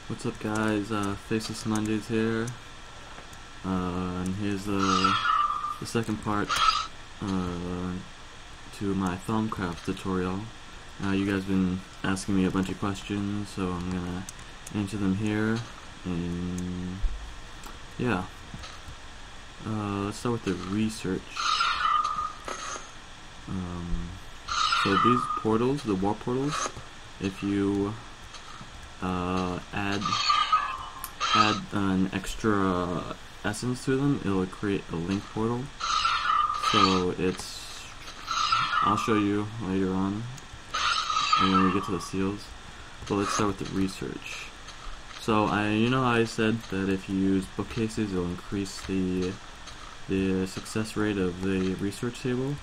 What's up, guys? Faceless Mondays here, and here's the second part to my Thaumcraft tutorial. You guys have been asking me a bunch of questions, so I'm gonna answer them here. And yeah, let's start with the research. So these portals, the warp portals, if you add an extra essence to them, it'll create a link portal. So I'll show you later on when we get to the seals. But let's start with the research. So I said that if you use bookcases, it'll increase the success rate of the research table.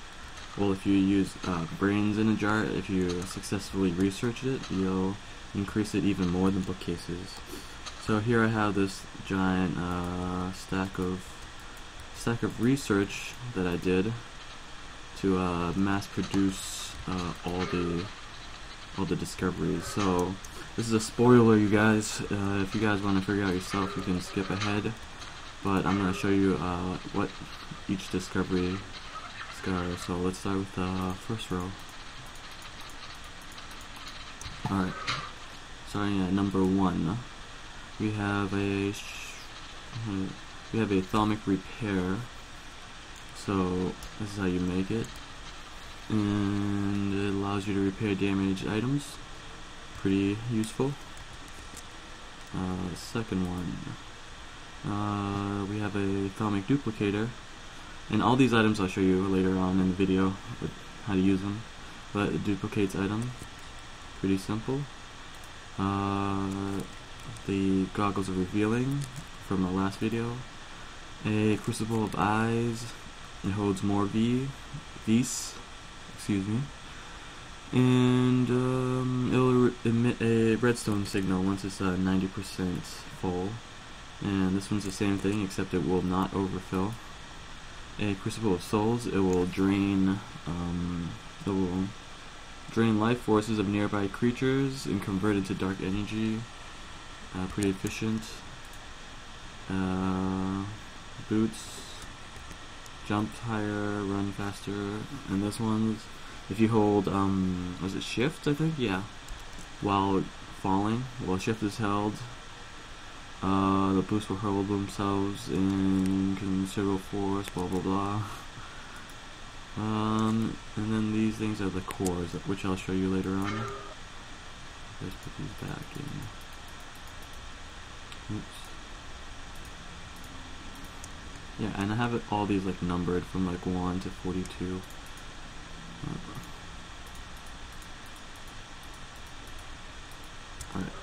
Well, if you use brains in a jar, if you successfully research it, you'll increase it even more than bookcases. So here I have this giant stack of research that I did to mass produce all the discoveries. So this is a spoiler, you guys. If you guys want to figure out yourself, you can skip ahead. But I'm going to show you what each discovery is. So let's start with the first row. Alright, starting at number 1, we have a Thalmic repair. So this is how you make it, and it allows you to repair damaged items. Pretty useful. Second one, we have a Thalmic duplicator. And all these items I'll show you later on in the video with how to use them. But it duplicates items. Pretty simple. The goggles of revealing from the last video. A crucible of eyes. It holds more vis, excuse me. And it'll emit a redstone signal once it's 90% full. And this one's the same thing, except it will not overfill. A crucible of souls. It will drain life forces of nearby creatures and convert it to dark energy. Pretty efficient. Boots. Jump higher, run faster. And this one's, if you hold was it shift, I think? Yeah. While falling, while shift is held, the boosts will hurl themselves in considerable force, blah blah blah. And then these things are the cores, which I'll show you later on. Let's put these back in. Oops. Yeah, and I have all these like numbered from like 1 to 42. Alright.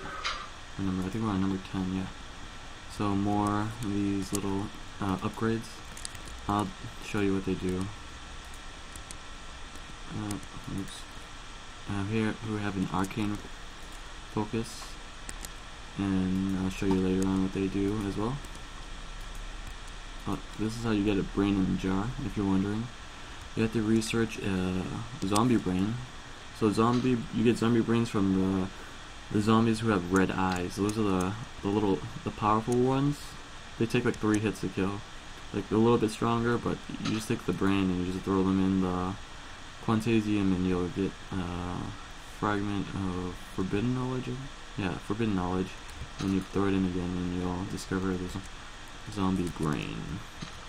I think we're on number 10, yeah. So more of these little upgrades. I'll show you what they do. Here we have an arcane focus, and I'll show you later on what they do as well. This is how you get a brain in a jar, if you're wondering. You have to research zombie brain. So you get zombie brains from the zombies who have red eyes. Those are the powerful ones. They take like 3 hits to kill. Like they're a little bit stronger, but you just take the brain and you just throw them in the Quantasium and you'll get fragment of forbidden knowledge. Yeah, forbidden knowledge. And you throw it in again and you'll discover there's a zombie brain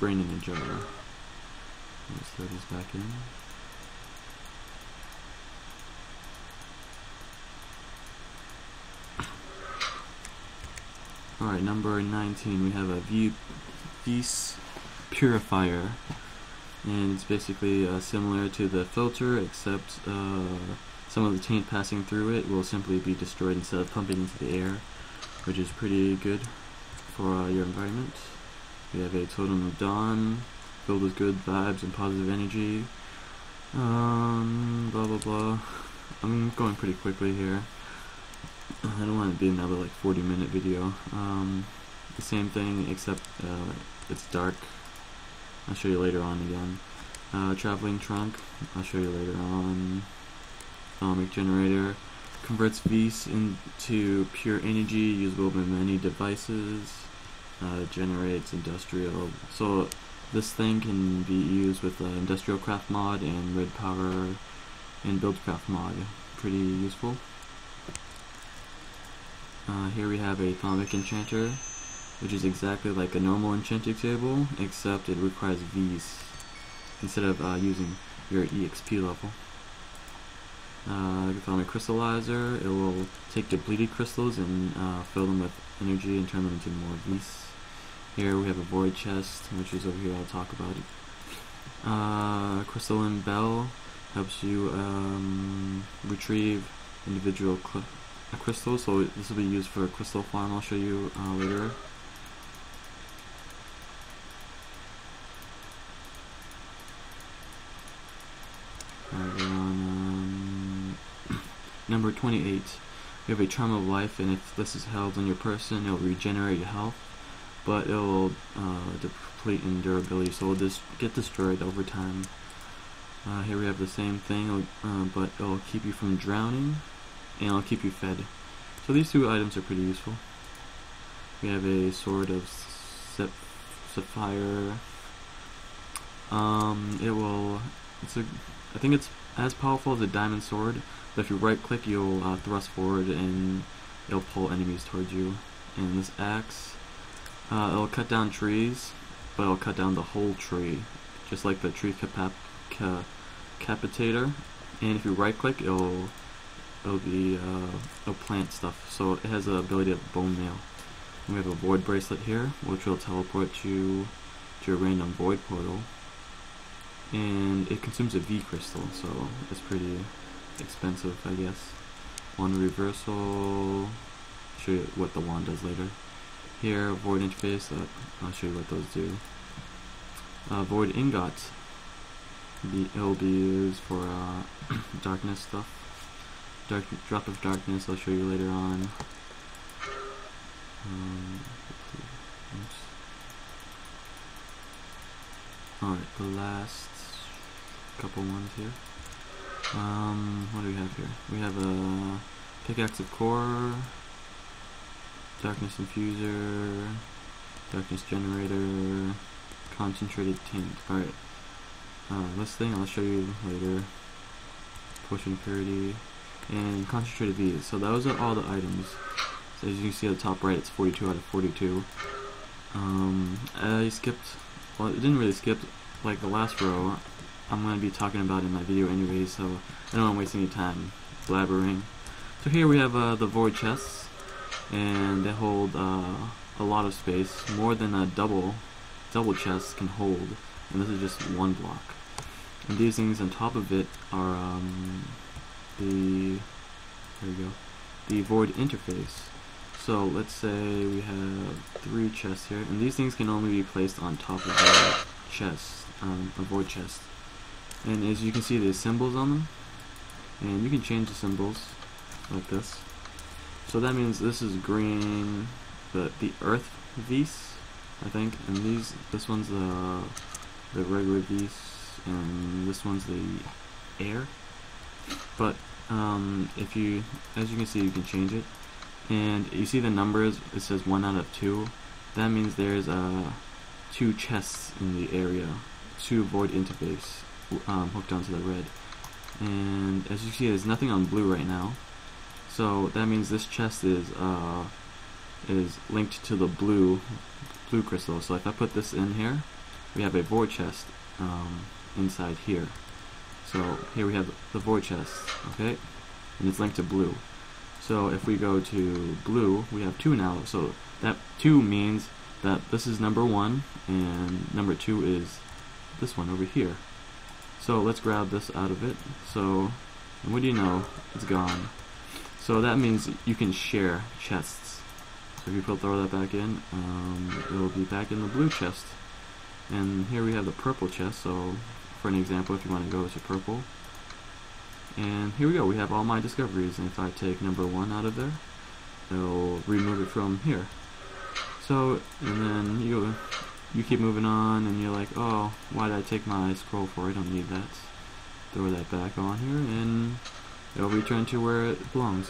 in a jar. Let's throw these back in. Alright, number 19, we have a vis purifier, and it's basically similar to the filter, except some of the taint passing through it will simply be destroyed instead of pumping into the air, which is pretty good for your environment. We have a totem of dawn, filled with good vibes and positive energy. Blah blah blah. I'm going pretty quickly here. I don't want it to be another like 40-minute video. The same thing, except it's dark. I'll show you later on again. Traveling trunk, I'll show you later on. Thalmic generator. converts Vs into pure energy usable by many devices. Generates industrial. So this thing can be used with industrial craft mod and red power and buildcraft mod. Pretty useful. Here we have a Thaumic enchanter, which is exactly like a normal enchanting table, except it requires Vs instead of using your EXP level. Thaumic crystallizer, it will take depleted crystals and fill them with energy and turn them into more Vs. Here we have a void chest, which is over here. I'll talk about it. Crystalline bell helps you retrieve individual crystals, so this will be used for a crystal farm. I'll show you later. Number 28. You have a charm of life, and if this is held on your person, it will regenerate your health, but it will deplete in durability, so it will just get destroyed over time. Here we have the same thing, but it will keep you from drowning, and it will keep you fed. So these two items are pretty useful. We have a sword of sapphire. I think it's as powerful as a diamond sword, but if you right click, you'll thrust forward and it'll pull enemies towards you. And this axe, it'll cut down trees, but it'll cut down the whole tree, just like the tree capitator. And if you right click, it'll plant stuff. So it has the ability of bone mail. And we have a void bracelet here, which will teleport you to a random void portal. And it consumes a V crystal, so it's pretty expensive, I guess. Wand reversal. Show you what the wand does later. Here, void interface. I'll show you what those do. Void ingot. It'll be used for darkness stuff. Drop of darkness. I'll show you later on. Alright, the last couple ones here. What do we have here? We have a pickaxe of core, darkness infuser, darkness generator, concentrated taint. Alright, this thing I'll show you later. Potion purity and concentrated V's. So those are all the items. So as you can see at the top right, it's 42 out of 42. I skipped. Well, it didn't really skip. Like the last row, I'm going to be talking about in my video anyway, so I don't want to waste any time blabbering. So here we have the void chests, and they hold a lot of space, more than a double chest can hold, and this is just one block. And these things on top of it are the void interface. So let's say we have 3 chests here, and these things can only be placed on top of the chest, a void chest. And as you can see, there's symbols on them, and you can change the symbols like this. So that means this is green, the earth Vs, I think, and this one's the regular Vs, and this one's the air. But as you can see, you can change it. And you see the numbers, it says 1 out of 2. That means there's 2 chests in the area, 2 void interface hooked onto the red. And as you see, there's nothing on blue right now. So that means this chest is linked to the blue crystal. So if I put this in here, we have a void chest inside here. So here we have the void chest, okay? And it's linked to blue. So if we go to blue, we have 2 now. So that 2 means that this is number 1, and number 2 is this one over here. So let's grab this out of it. So, and what do you know? It's gone. So that means you can share chests. So if you throw that back in, it will be back in the blue chest. And here we have the purple chest. So for an example, if you want to go to purple. And here we go, we have all my discoveries, and if I take number 1 out of there, it'll remove it from here. So, and then you keep moving on, and you're like, oh, why did I take my scroll for? I don't need that. Throw that back on here, and it'll return to where it belongs.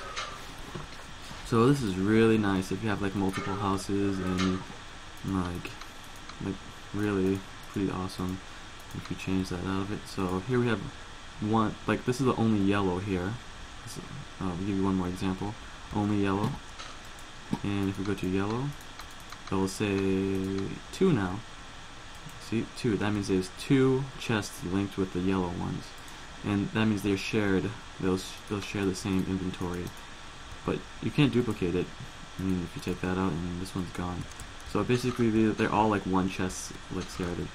So this is really nice if you have like multiple houses, and like really pretty awesome if you change that out of it. So here we have one, like this is the only yellow here. I'll give you one more example. Only yellow. And if we go to yellow, it'll say 2 now. See, 2. That means there's 2 chests linked with the yellow ones, and that means they're shared. They'll share the same inventory, but you can't duplicate it. I mean, if you take that out, and this one's gone. So basically, they're all like one chest, like scattered.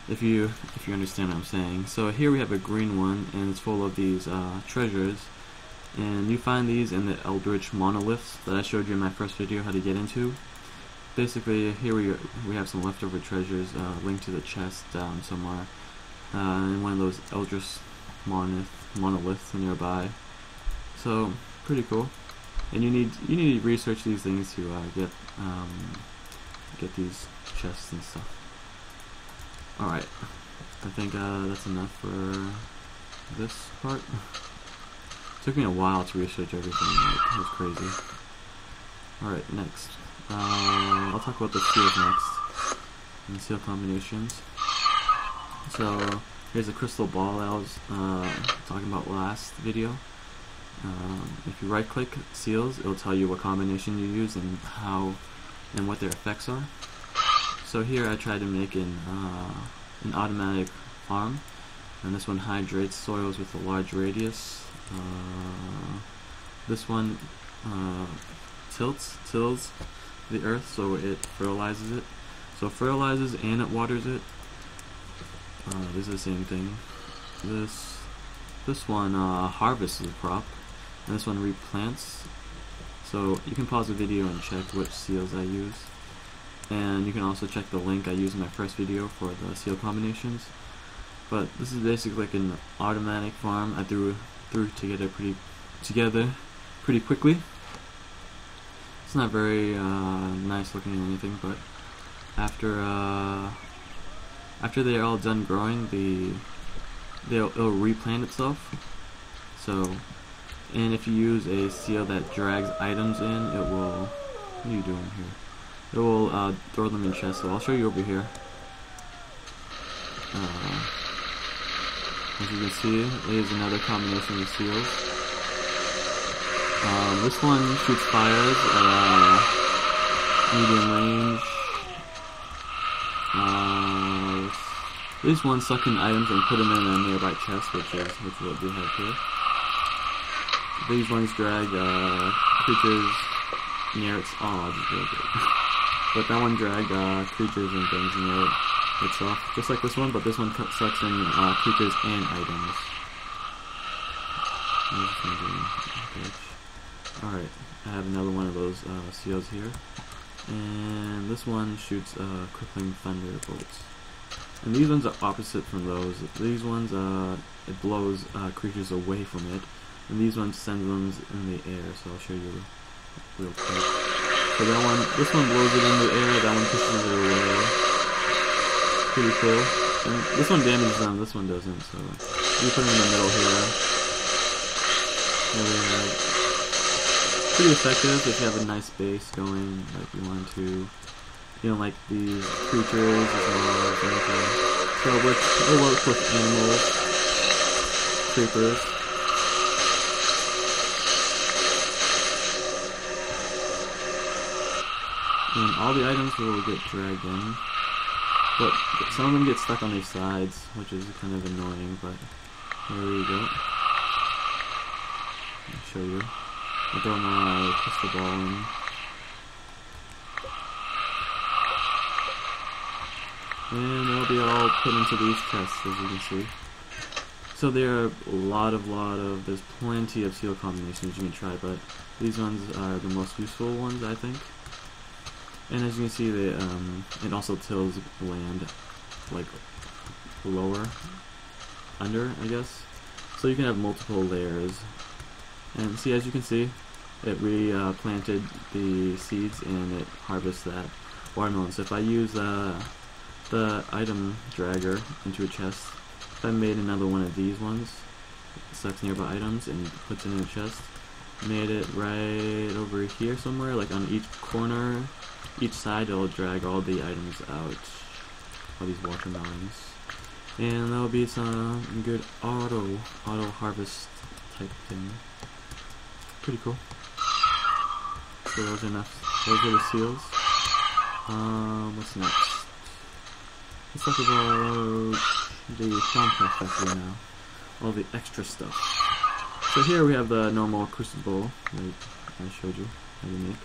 If you understand what I'm saying. So here we have a green one, and it's full of these treasures. And you find these in the Eldritch monoliths that I showed you in my first video how to get into. Basically, here we have some leftover treasures linked to the chest down somewhere in one of those Eldritch monoliths nearby. So pretty cool. And you need to research these things to get these chests and stuff. All right, I think that's enough for this part. Took me a while to research everything, like, it was crazy. Alright, next. I'll talk about the seals next, and seal combinations. So, here's a crystal ball I was talking about last video. If you right click seals, it'll tell you what combination you use and how and what their effects are. So here I tried to make an automatic farm, and this one hydrates soils with a large radius. This one tills the earth, so it fertilizes it. So it fertilizes and it waters it. This is the same thing. This one harvests the crop, and this one replants. So you can pause the video and check which seals I use, and you can also check the link I used in my first video for the seal combinations. But this is basically like an automatic farm. I threw together pretty quickly. It's not very nice looking or anything, but after they're all done growing, it'll replant itself. So, and if you use a seal that drags items in, it will. What are you doing here? It will throw them in chests. So I'll show you over here. As you can see, it is another combination of seals. This one shoots fires at medium range. These ones suck in items and put them in a nearby chest, which is what we have here. These ones drag creatures near its. Oh, just really good. But that one dragged creatures and things near it itself, just like this one, but this one sucks in creatures and items. Alright, I have another one of those seals here, and this one shoots crippling thunderbolts. And these ones are opposite from those. These ones, it blows creatures away from it, and these ones send them in the air, so I'll show you real quick. So this one blows it in the air, that one pushes it away. Pretty cool. And this one damages them, this one doesn't, so you put them in the middle here. Pretty effective if you have a nice base going, like you want to, you know, like these creatures as well as anything. So it'll work with animals, creepers. And all the items will get dragged in. But some of them get stuck on these sides, which is kind of annoying, but there we go. I'll show you. I'll throw my crystal ball in. And they'll be all put into these chests, as you can see. So there are there's plenty of seal combinations you can try, but these ones are the most useful ones, I think. And as you can see, it also tills land, like, lower, under, I guess. So you can have multiple layers. And see, as you can see, it replanted the seeds and it harvests that watermelon. So if I use the item dragger into a chest, if I made another one of these ones, selects nearby items and puts it in a chest. Made it right over here somewhere, like on each corner, each side. It'll drag all the items out, all these watermelons, and that'll be some good auto harvest type thing. Pretty cool. So those are the seals. What's next? Let's talk about the Thaumcraft factory now. All the extra stuff. So here we have the normal crucible, like I showed you how to make.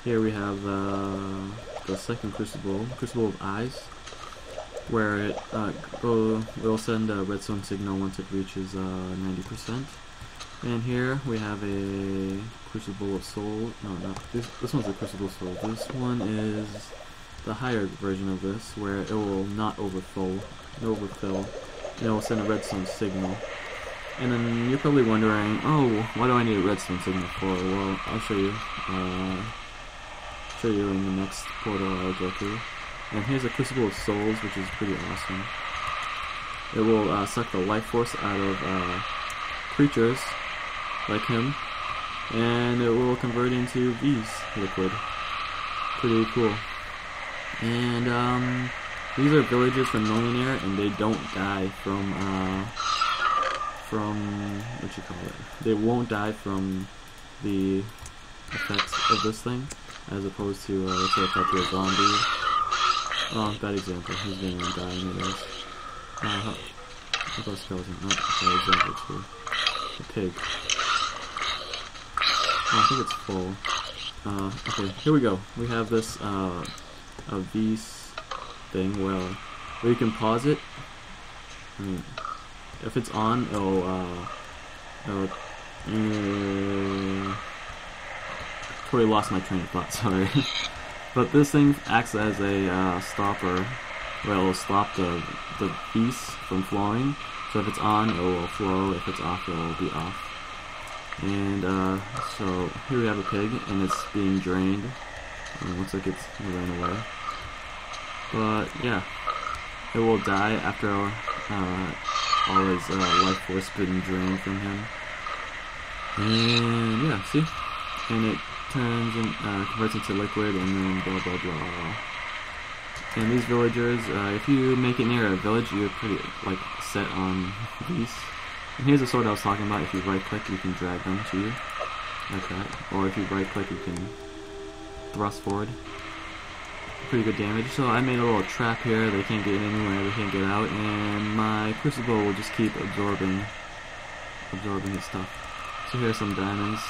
Here we have the second crucible of eyes, where it will send a redstone signal once it reaches 90%. And here we have a crucible of soul. No, not this one's a crucible of soul. This one is the higher version of this, where it will not overfill, and it will send a redstone signal. And then you're probably wondering, oh, why do I need a redstone signal for? Well, I'll show you. Show you in the next portal I'll go through. And here's a crucible of souls, which is pretty awesome. It will suck the life force out of creatures like him, and it will convert into V's liquid. Pretty cool. And these are villagers from Millionaire, and they don't die from what you call it. They won't die from the effects of this thing, as opposed to let's say if I threw a zombie. Oh, bad example. He's gonna die anyways. How about a skeleton? Oh, bad example too. A pig. Oh, I think it's full. Okay, here we go. We have this a V's thing where you can pause it. I mean, if it's on, it'll totally lost my train of thought, sorry. But this thing acts as a stopper, where it will stop the beast from flowing. So if it's on, it will flow. If it's off, it will be off. And so here we have a pig, and it's being drained. It looks like it ran away. But yeah, it will die after all his life force been drained from him. And yeah, see? And it turns and converts into liquid, and then blah blah blah. And these villagers, if you make it near a village, you're pretty like set on these. And here's the sword I was talking about. If you right click, you can drag them to you, like that. Or if you right click, you can thrust forward. Pretty good damage. So I made a little trap here. They can't get anywhere, they can't get out, and my crucible will just keep absorbing his stuff. So here's some diamonds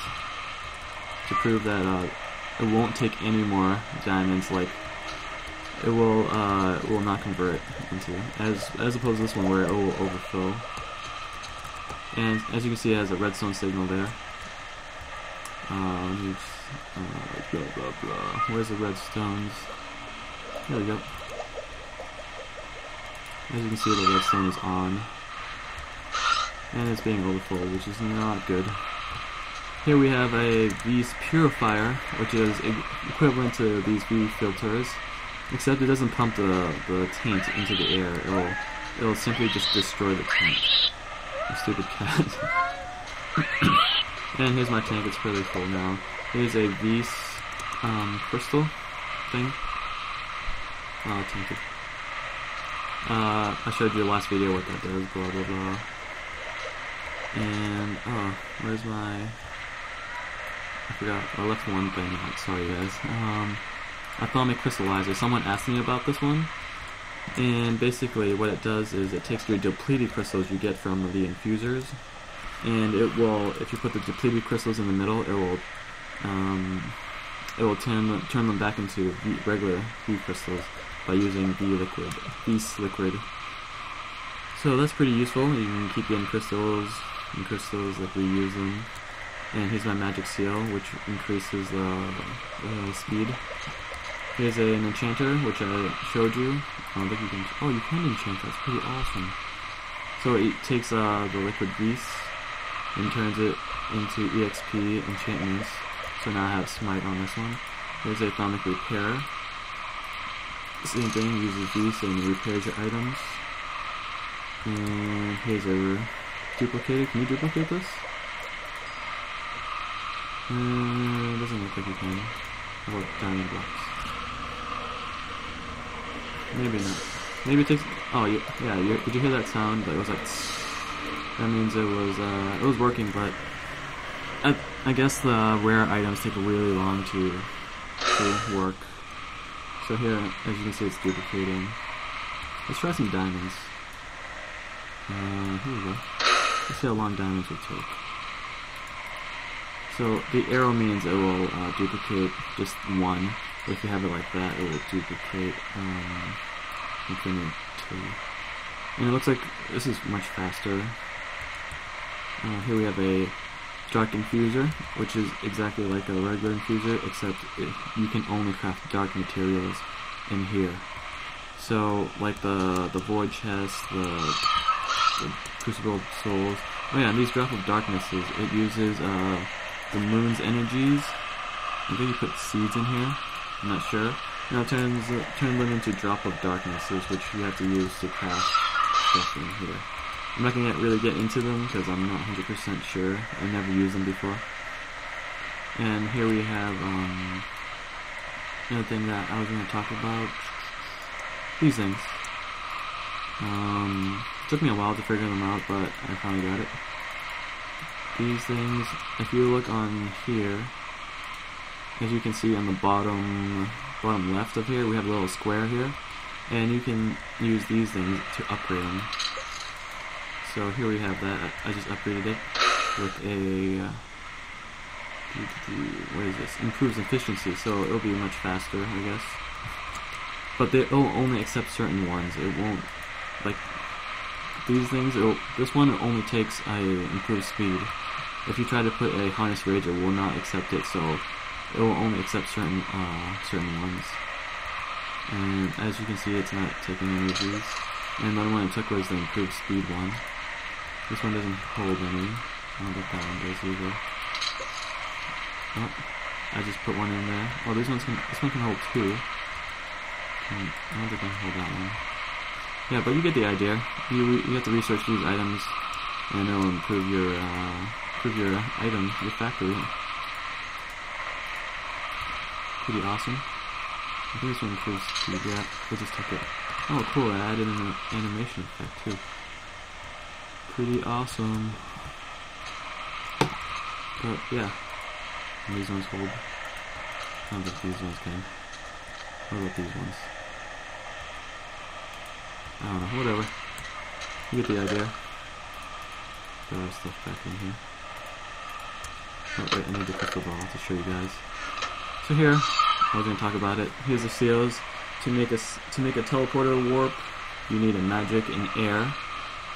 to prove that it won't take any more diamonds. Like it will not convert into, as opposed to this one where it will overfill. And as you can see, it has a redstone signal there. Blah blah blah. Where's the redstones? There we go. As you can see, the redstone is on, and it's being overfilled, which is not good. Here we have a V's purifier, which is equivalent to these V filters, except it doesn't pump the taint into the air. It'll simply just destroy the taint. You stupid cat. And here's my tank. It's really full now. Here's a V's crystal thing. Oh, tainted. I showed you the last video what that does, blah blah blah. And where's my? I forgot. I left one thing out. Sorry guys. Atomic crystallizer. Someone asked me about this one, and basically what it does is it takes your depleted crystals you get from the infusers, and it will, if you put the depleted crystals in the middle, it will turn them back into regular V crystals by using V's liquid. So that's pretty useful. You can keep getting crystals and crystals if we use them. And here's my magic seal, which increases the speed. Here's an enchanter, which I showed you. I don't think you can. Oh, you can enchant. That's pretty awesome. So it takes the liquid grease and turns it into EXP enchantments. So now I have smite on this one. Here's a atomic repair. Same thing, uses grease and repairs your items. And here's a duplicate it. Can you duplicate this? Doesn't look like you can. How about diamond blocks? Maybe not. Maybe it takes. Oh yeah. Did you hear that sound? Like, it was like. That means it was working, but I guess the rare items take really long to work. So here, as you can see, it's duplicating. Let's try some diamonds. Here we go. Let's see how long diamonds will take. So the arrow means it will duplicate just one. If you have it like that, it will duplicate infinite two. And it looks like this is much faster. Here we have a dark infuser, which is exactly like a regular infuser, except you can only craft dark materials in here. So, like the void chest, the crucible of souls. Oh yeah, and these drop of darknesses, it uses the moon's energies. I think you put seeds in here. I'm not sure. Now it turns them into drop of darknesses, which you have to use to craft stuff in here. I'm not going to really get into them because I'm not 100% sure. I've never used them before. And here we have another thing that I was going to talk about. These things. Took me a while to figure them out, but I finally got it. These things, if you look on here, as you can see on the bottom left of here, we have a little square here, and you can use these things to upgrade them. So here we have that. I just upgraded it with a what is this? Improves efficiency, so it'll be much faster, I guess. But they'll only accept certain ones. It won't, like these things. This one only takes a improved speed. If you try to put a harness rage, it will not accept it. So it will only accept certain ones. And as you can see, it's not taking any of these. And the one it took was the improved speed one. This one doesn't hold any. I don't think that one does either. Oh, I just put one in there. Oh, this one can hold two. I don't think I can hold that one. Yeah, but you get the idea. You have to research these items, and it'll improve your item, your factory. Pretty awesome. I think this one improves speed. Yeah, we'll just take it. Oh, cool! I added an animation effect too. Pretty awesome. But yeah, and these ones hold. I don't think these ones can. What about these ones? I don't know, whatever. You get the idea. There are stuff back in here. Oh wait, I need the crystal ball to show you guys. So here, I was going to talk about it. Here's the seals. To make a teleporter warp, you need a magic and air.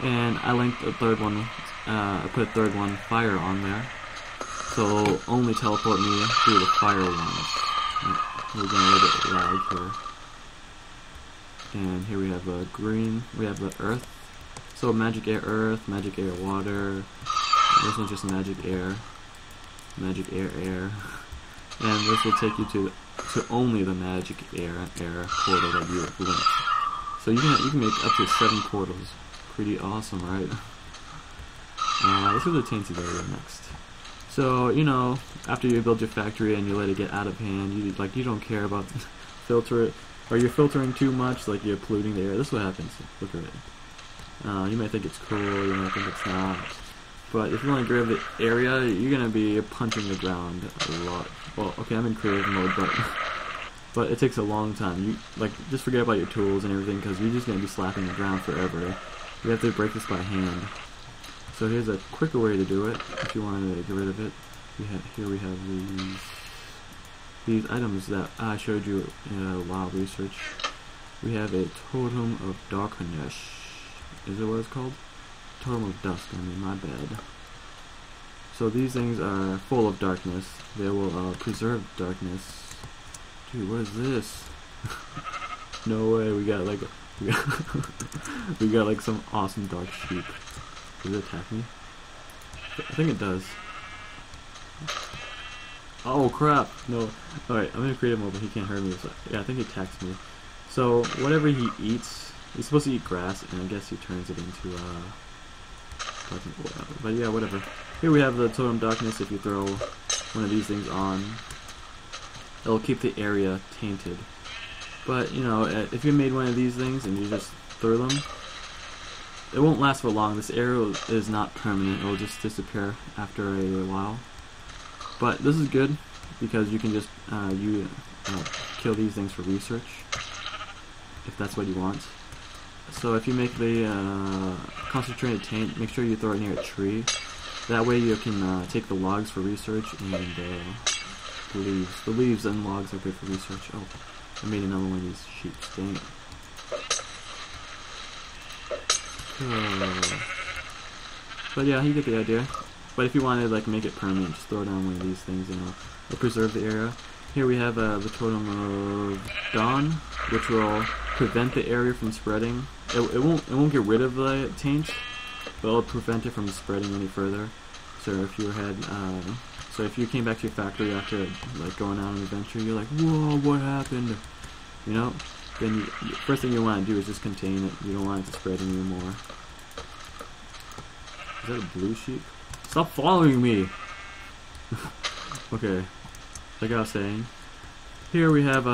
And I linked a third one. I put a third one, fire, on there. So it'll only teleport me through the fire ones. We're getting a little bit lag here. And here we have a green. We have the earth. So magic air earth, magic air water. This one's just magic air. Magic air air. And this will take you to only the magic air portal that you linked. So you can make up to 7 portals. Pretty awesome, right? Let's do the tainted area next. So, you know, after you build your factory and you let it get out of hand, you don't care about filter it, or you're filtering too much, like you're polluting the air. This is what happens. Look at it. You might think it's cool, you might think it's not. But if you want to grab the area, you're gonna be punching the ground a lot. Well, okay, I'm in creative mode, but it takes a long time. Just forget about your tools and everything, because you're just gonna be slapping the ground forever. You have to break this by hand. So here's a quicker way to do it, if you want to get rid of it. Here we have these items that I showed you in a while research. We have a totem of darkness. Is it what it's called? Totem of dusk, I mean, my bad. So these things are full of darkness. They will preserve darkness. Dude, what is this? No way, we got we got like some awesome dark sheep. Does it attack me? I think it does. Oh crap! No. Alright, I'm in creative mode, but he can't hurt me. So, yeah, I think he attacks me. So whatever he eats, he's supposed to eat grass, and I guess he turns it into But yeah, whatever. Here we have the totem darkness. If you throw one of these things on, it'll keep the area tainted. But you know, if you made one of these things and you just throw them, it won't last for long. This area is not permanent. It'll just disappear after a while. But this is good because you can just kill these things for research if that's what you want. So if you make the concentrated taint, make sure you throw it near a tree. That way you can take the logs for research and the leaves. The leaves and logs are good for research. Oh, I made another one of these sheets. Dang it. But yeah, you get the idea. But if you want to like make it permanent, just throw down one of these things and it'll preserve the area. Here we have the totem of dawn, which will prevent the area from spreading. It won't get rid of the taint, but it'll prevent it from spreading any further. So if you if you came back to your factory after like going on an adventure, you're like, whoa, what happened? You know, then first thing you want to do is just contain it. You don't want it to spread anymore. Is that a blue sheep? Stop following me! Okay, like I was saying, here we have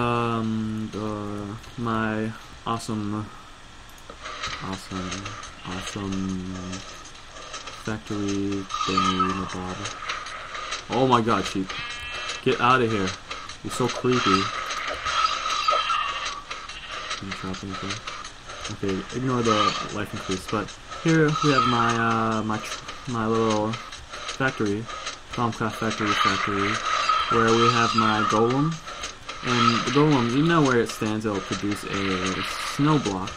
my awesome factory thingy. Oh my god, sheep. Get out of here. You're so creepy. Can you chop anything? Okay, ignore the life increase, but here we have my little factory, Thaumcraft factory, where we have my golem. And the golem, you know where it stands, it'll produce a snow block.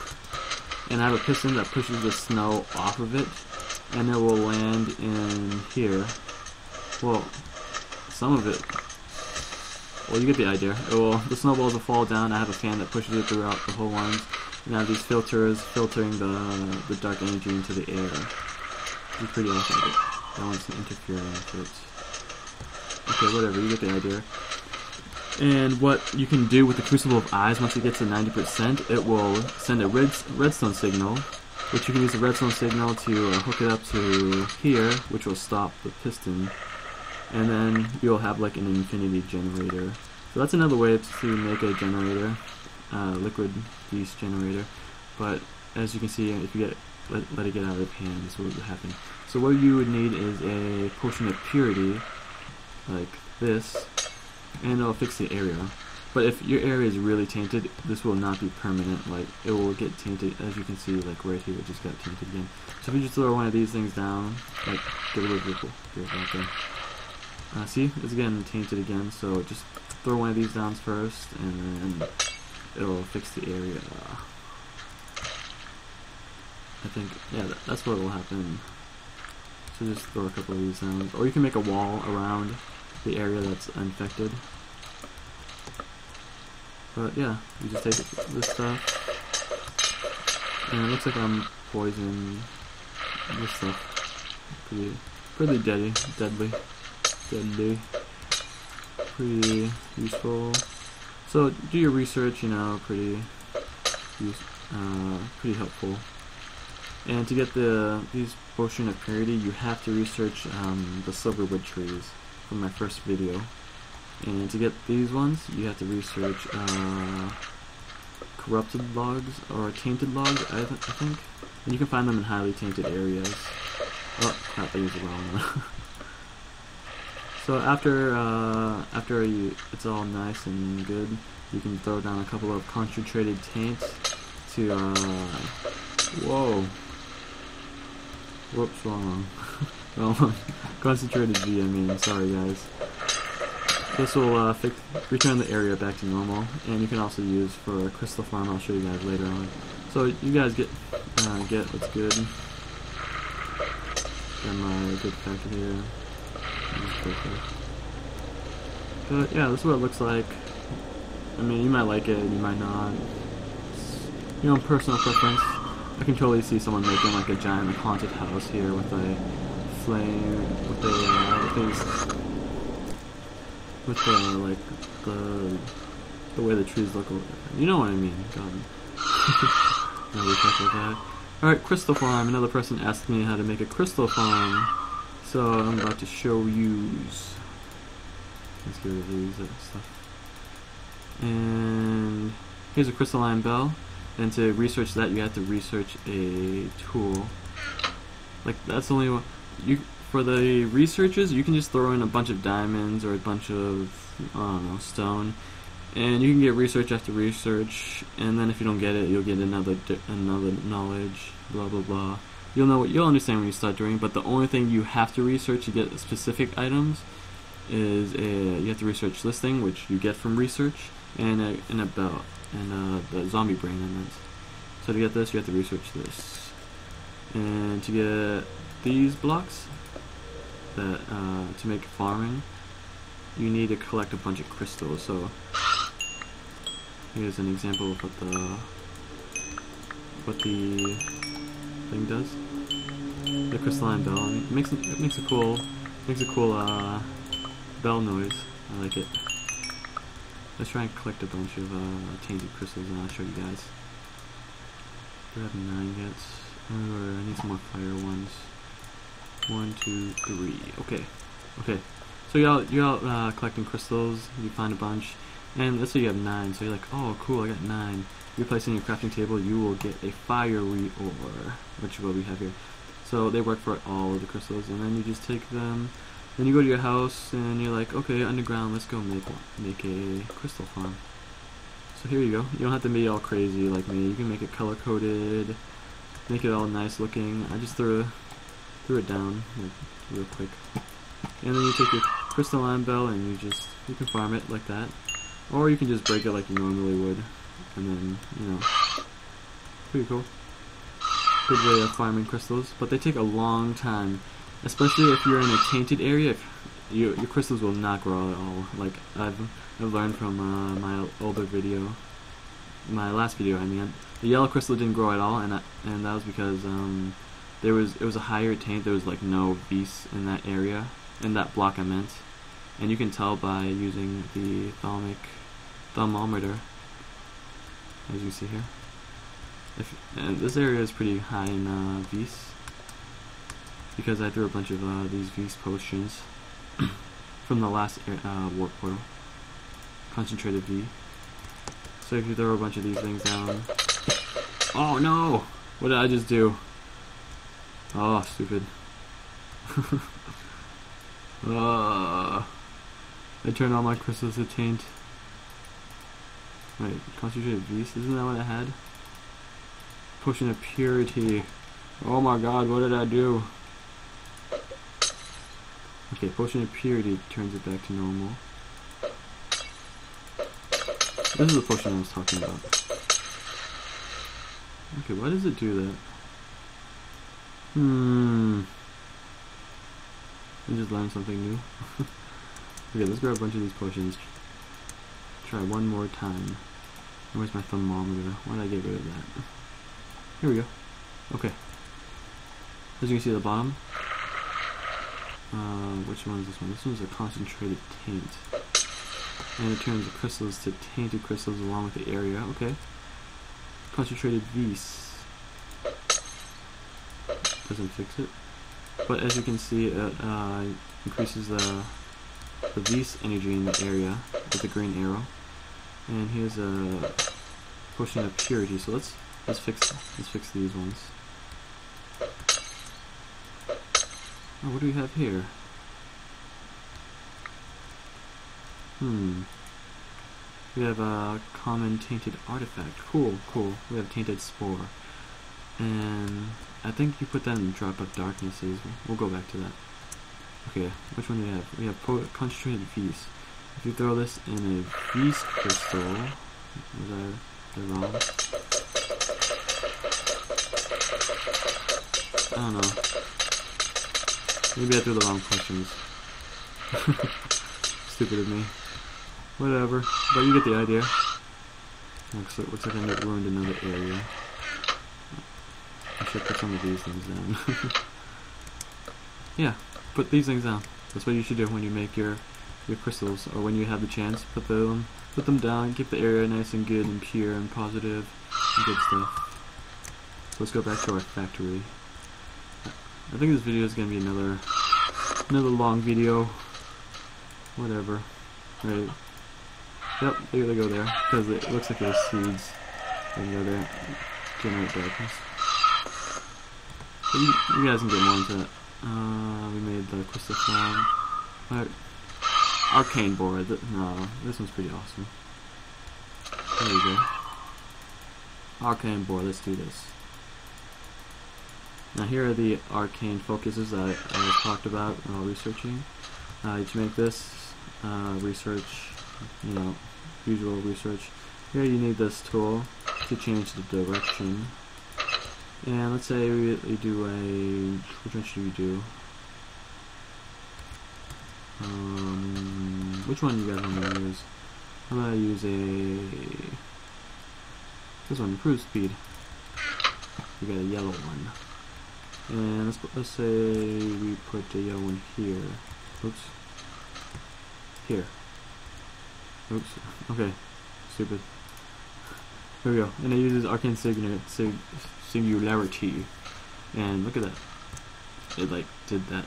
And I have a piston that pushes the snow off of it, and it will land in here. Well, some of it. Well, you get the idea. The snowballs will fall down. I have a fan that pushes it throughout the whole ones. And I have these filters filtering the dark energy into the air. It's pretty awesome. That one's interfering with it. Okay, whatever. You get the idea. And what you can do with the Crucible of Eyes, once it gets to 90%, it will send a redstone signal, which you can use the redstone signal to hook it up to here, which will stop the piston. And then you'll have like an infinity generator. So that's another way to make a generator, liquid beast generator. But as you can see, if you let it get out of hand, this will happen. So what you would need is a potion of purity, like this, and it'll fix the area. But if your area is really tainted, this will not be permanent. Like, it will get tainted, as you can see, like right here, it just got tainted again. So if you just throw one of these things down, like, get rid of it right there. See, it's getting tainted again, so just throw one of these down first, and then it'll fix the area. I think, yeah, that's what will happen. So just throw a couple of these down. Or you can make a wall around the area that's infected. But yeah, you just take this stuff, and it looks like I'm poisoning this stuff. Pretty deadly, pretty useful. So do your research, you know, pretty helpful. And to get these potion of purity, you have to research the silverwood trees from my first video. And to get these ones, you have to research corrupted logs or tainted logs, I think. And you can find them in highly tainted areas. Oh crap! I used the wrong one. So after it's all nice and good, you can throw down a couple of concentrated taints to whoops, wrong. Well, concentrated V, I mean, sorry guys. This will return the area back to normal, and you can also use for a crystal farm. I'll show you guys later on. So you guys get what's good. Got my good factor here. But yeah, this is what it looks like. I mean, you might like it, you might not. It's your own personal preference. I can totally see someone making like a giant haunted house here with a flame, with the way the trees look. You know what I mean? God. No, we talk about that. Alright, crystal farm. Another person asked me how to make a crystal farm. So I'm about to show you. Let's get rid of these stuff. And here's a crystalline bell. And to research that, you have to research a tool. Like, that's the only one. For the researches, you can just throw in a bunch of diamonds or a bunch of, I don't know, stone. And you can get research after research, and then if you don't get it, you'll get another knowledge, blah blah blah. You'll understand when you start doing. But the only thing you have to research to get specific items is you have to research this thing, which you get from research, and a bell, and the zombie brain in it. So to get this, you have to research this, and to get these blocks that to make farming, you need to collect a bunch of crystals. So here's an example of what the thing does. The crystalline bell. I mean, it makes a cool bell noise. I like it. Let's try and collect a bunch of tainted crystals, and I'll show you guys. Do I have 9 yet? I need some more fire ones. 1, 2, 3. Okay. So you're out collecting crystals. You find a bunch, and let's say you have 9. So you're like, oh, cool, I got 9. You place in your crafting table, you will get a fiery ore, which is what we have here. So they work for all of the crystals, and then you just take them. Then you go to your house, and you're like, okay, underground, let's go make a crystal farm. So here you go. You don't have to be all crazy like me. You can make it color coded, make it all nice looking. I just threw it down like, real quick. And then you take your crystalline bell and you can farm it like that. Or you can just break it like you normally would. And then, pretty cool. Good way of farming crystals. But they take a long time. Especially if you're in a tainted area, your crystals will not grow at all. Like, I've learned from my older video. My last video, I mean. The yellow crystal didn't grow at all, and that was because it was a higher taint. There was like no vis in that area, in that block I meant, and you can tell by using the thermometer, as you see here. And this area is pretty high in vis because I threw a bunch of these vis potions from the last warp portal, concentrated V. So if you throw a bunch of these things down, oh no! What did I just do? Oh, stupid. I turned all my crystals to taint. Wait, concentrated beast? Isn't that what I had? Potion of purity. Oh my god, what did I do? Okay, potion of purity turns it back to normal. This is the potion I was talking about. Okay, why does it do that? I just learned something new. Okay, let's grab a bunch of these potions. Try one more time. Where's my thermometer? Why did I get rid of that? Here we go. Okay. As you can see at the bottom. Which one is this one? This one's a concentrated taint. And it turns the crystals to tainted crystals along with the area. Okay. Concentrated vis. Doesn't fix it. But as you can see, it increases the vis energy in the area with the green arrow. And here's a potion of purity. So let's fix these ones. Oh, what do we have here? We have a common tainted artifact. Cool. We have tainted spore. And I think you put that in the drop of darknesses. We'll go back to that. Okay, which one do we have? We have concentrated vis. If you throw this in a vis crystal, was I wrong? I don't know. Maybe I threw the wrong questions. Stupid of me. Whatever, but you get the idea. Looks like I ruined another area. I should put some of these things down. Yeah, put these things down. That's what you should do when you make your crystals, or when you have the chance. Put them down. Keep the area nice and good and pure and positive and good stuff. let's go back to our factory. I think this video is gonna be another long video. Whatever. Right. Yep, there they go there. Because it looks like there's seeds. They go there. Generate darkness. But you guys can get more into that. We made the crystal farm. But arcane board. No, this one's pretty awesome. There we go. Arcane board, let's do this. Now here are the arcane focuses that I talked about while researching. To make this, research, you know, usual research. Here you need this tool to change the direction. And let's say we do a, which one should we do? Which one do you guys want to use? I'm going to use this one, improves speed. We got a yellow one. And let's say we put the yellow one here. Oops. Here. Oops. Okay. Stupid. Here we go. And it uses arcane singularity. And look at that. It like did that.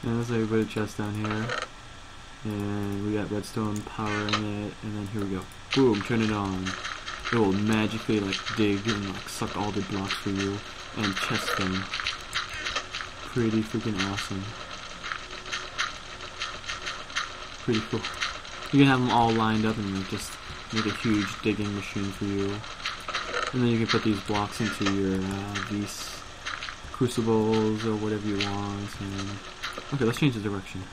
And let's say we put a chest down here. And we got redstone powering it. And then here we go. Boom, turn it on. It will magically like dig and like suck all the blocks for you and chest them. Pretty freaking awesome. Pretty cool. You can have them all lined up and just make a huge digging machine for you. And then you can put these blocks into your these crucibles or whatever you want. And okay, let's change the direction.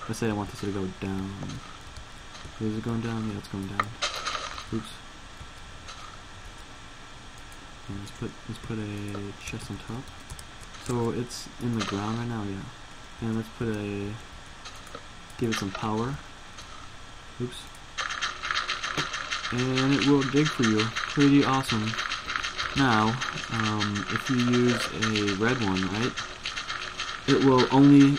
Let's say I want this to go down. Is it going down? Yeah, it's going down. Oops. And let's put a chest on top. So it's in the ground right now, yeah. And let's give it some power. Oops. And it will dig for you. Pretty awesome. Now, if you use a red one, right? It will only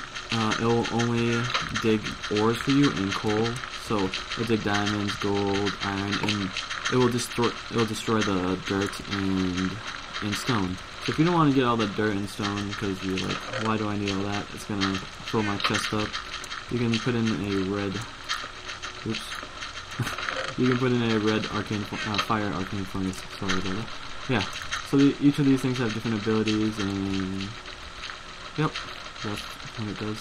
dig ores for you and coal. So it'll dig diamonds, gold, iron, and it will destroy the dirt and stone. So if you don't want to get all the dirt and stone because you're like, why do I need all that? It's gonna fill my chest up. You can put in a red. Oops. You can put in a red arcane fire arcane furnace. Sorry about that. Yeah. So each of these things have different abilities, and yep, that's what it does.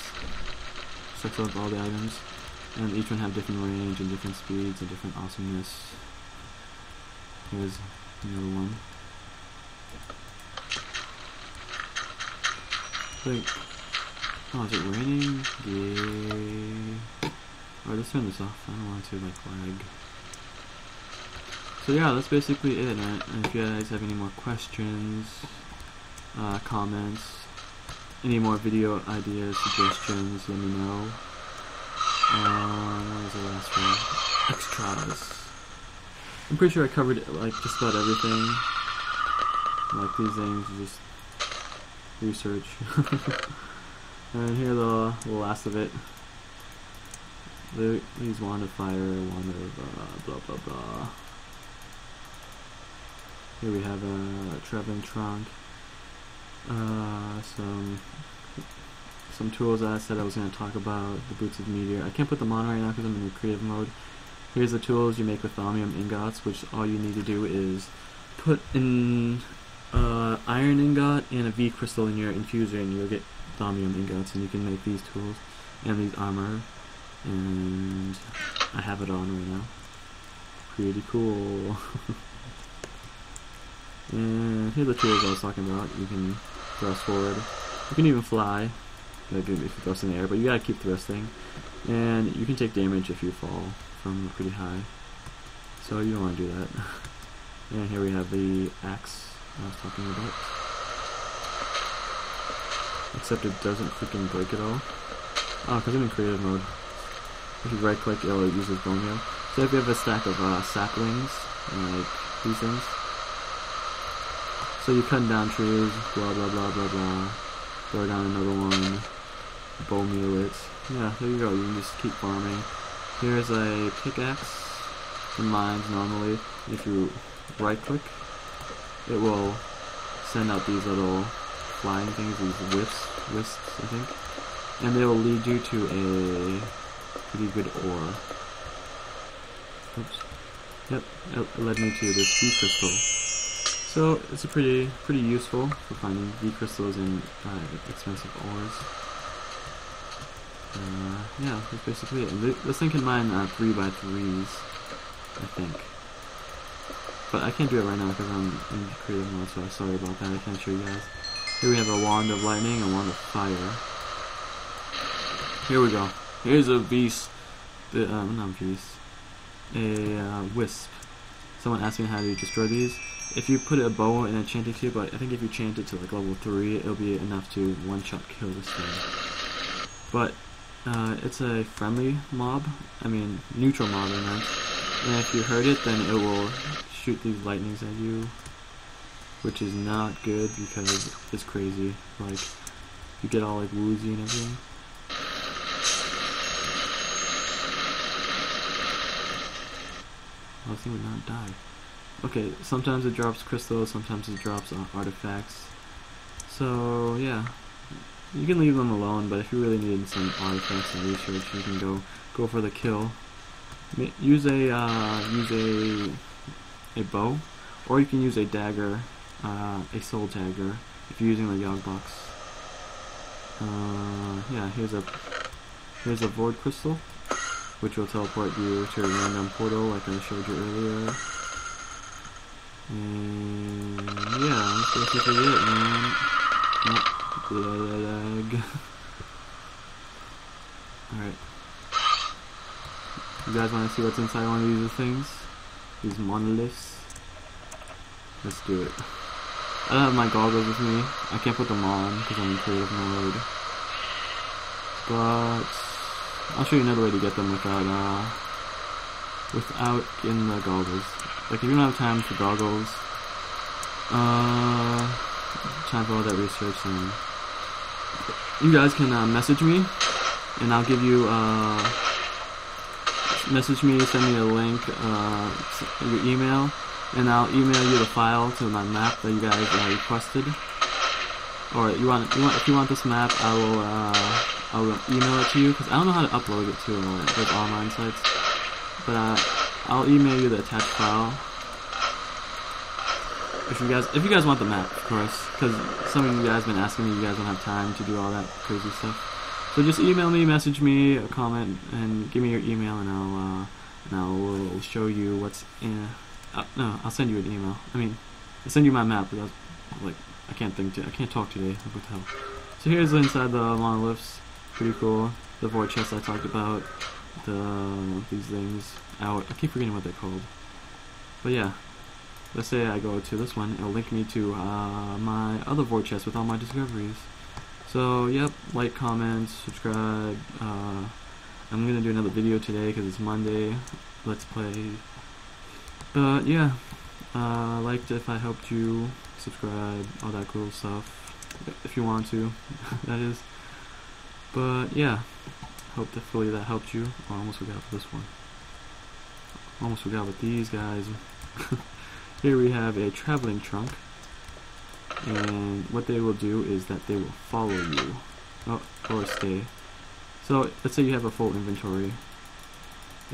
Sucks up all the items. And each one have different range and different speeds and different awesomeness. Here's another one. Like, oh, is it raining? Yeah. Alright, let's turn this off. I don't want to like lag. So yeah, that's basically it. And if you guys have any more questions, comments, any more video ideas, suggestions, let me know. What was the last one? Extras. I'm pretty sure I covered like just about everything. Like these things, just research. And here the last of it. These wand of fire, wand of blah blah blah. Here we have a traveling trunk. Some tools that I said I was going to talk about, the boots of meteor. I can't put them on right now because I'm in the creative mode. Here's the tools you make with thaumium ingots, which all you need to do is put in iron ingot and a V crystal in your infuser, and you'll get thaumium ingots, and you can make these tools and these armor. And I have it on right now. Pretty cool. And here are the tools I was talking about. You can thrust forward. You can even fly. Like if you thrust in the air, but you gotta keep thrusting. And you can take damage if you fall from pretty high. So you don't want to do that. And here we have the axe I was talking about. Except it doesn't freaking break at all. Oh, because I'm in creative mode. If you right click, it'll use this bone meal. So if you have a stack of saplings, like these things. So you're cutting down trees, blah blah blah blah blah. Throw down another one, bone meal it. Yeah, there you go, you can just keep farming. Here's a pickaxe. It mines normally. If you right click, it will send out these little flying things, these wisps, I think, and they will lead you to a pretty good ore. Oops. Yep, it led me to this V crystal. So it's a pretty useful for finding V crystals in expensive ores. Yeah, that's basically it. This thing can mine 3x3s, I think. But I can't do it right now because I'm in creative mode, so sorry about that. I can't show you guys. Here we have a wand of lightning and a wand of fire. Here we go. Here's a beast. Not beast. A wisp. Someone asked me how to destroy these. If you put a bow in a enchanting cube, I think if you chant it to like level 3, it'll be enough to one-shot kill this thing. But it's a friendly mob. I mean, neutral mob, I meant. And if you hurt it, then it will shoot these lightnings at you, which is not good because it's crazy. Like, you get all like woozy and everything. Oh, this thing would not die. Okay, sometimes it drops crystals, sometimes it drops artifacts. So yeah, you can leave them alone, but if you really need some artifacts and research, you can go for the kill. Use a bow, or you can use a dagger, a soul dagger, if you're using the Yog box. Yeah, here's a void crystal, which will teleport you to a random portal like I showed you earlier. And yeah, that's basically it, man. Lag. Alright. You guys want to see what's inside one of these things? These monoliths? Let's do it. I don't have my goggles with me. I can't put them on because I'm in creative mode. But I'll show you another way to get them without getting the goggles. Like, if you don't have time for goggles, time for all that research, then you guys can message me, and I'll give you, message me, send me a link, your email, and I'll email you the file to my map that you guys requested. Or if you want this map, I will email it to you, because I don't know how to upload it to those online sites, but I'll email you the attached file. If you guys want the map, of course, because some of you guys have been asking me, you guys don't have time to do all that crazy stuff. So just email me, message me, a comment, and give me your email, and I'll show you what's in. No, I'll send you an email. I mean, I'll send you my map. But like, I can't talk today. What the hell? So here's inside the monoliths. Pretty cool. The void chest I talked about. These things. I keep forgetting what they're called. But yeah. Let's say I go to this one, it'll link me to my other void chest with all my discoveries. So, yep, like, comment, subscribe. I'm gonna do another video today because it's Monday. Let's play. But yeah, liked if I helped you, subscribe, all that cool stuff. If you want to, that is. But yeah, hopefully that helped you. Oh, I almost forgot this one. Almost forgot with these guys. Here we have a traveling trunk, and what they will do is that they will follow you, or stay. So let's say you have a full inventory,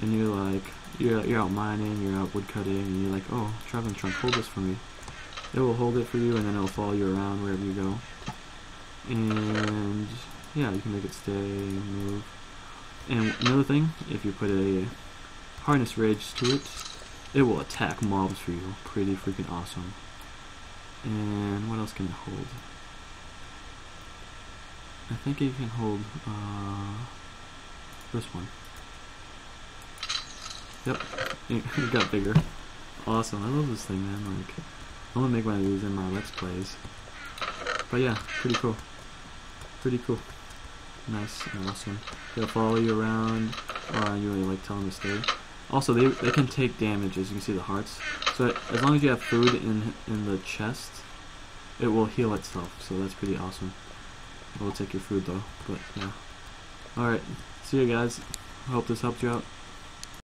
and you're out mining, you're out wood cutting, and you're like, oh, traveling trunk, hold this for me. It will hold it for you, and then it will follow you around wherever you go. And yeah, you can make it stay, move. And another thing, if you put a harness rage to it, it will attack mobs for you. Pretty freaking awesome. And what else can it hold? I think it can hold this one. Yep, it got bigger. Awesome, I love this thing, man. Like, I'm gonna make one of these in my Let's Plays. But yeah, pretty cool. Pretty cool. Nice and awesome. They'll follow you around, or you really like tell them to stay. Also, they can take damage, as you can see the hearts. So as long as you have food in the chest, it will heal itself. So that's pretty awesome. It will take your food though, but yeah. Alright, see you guys. I hope this helped you out.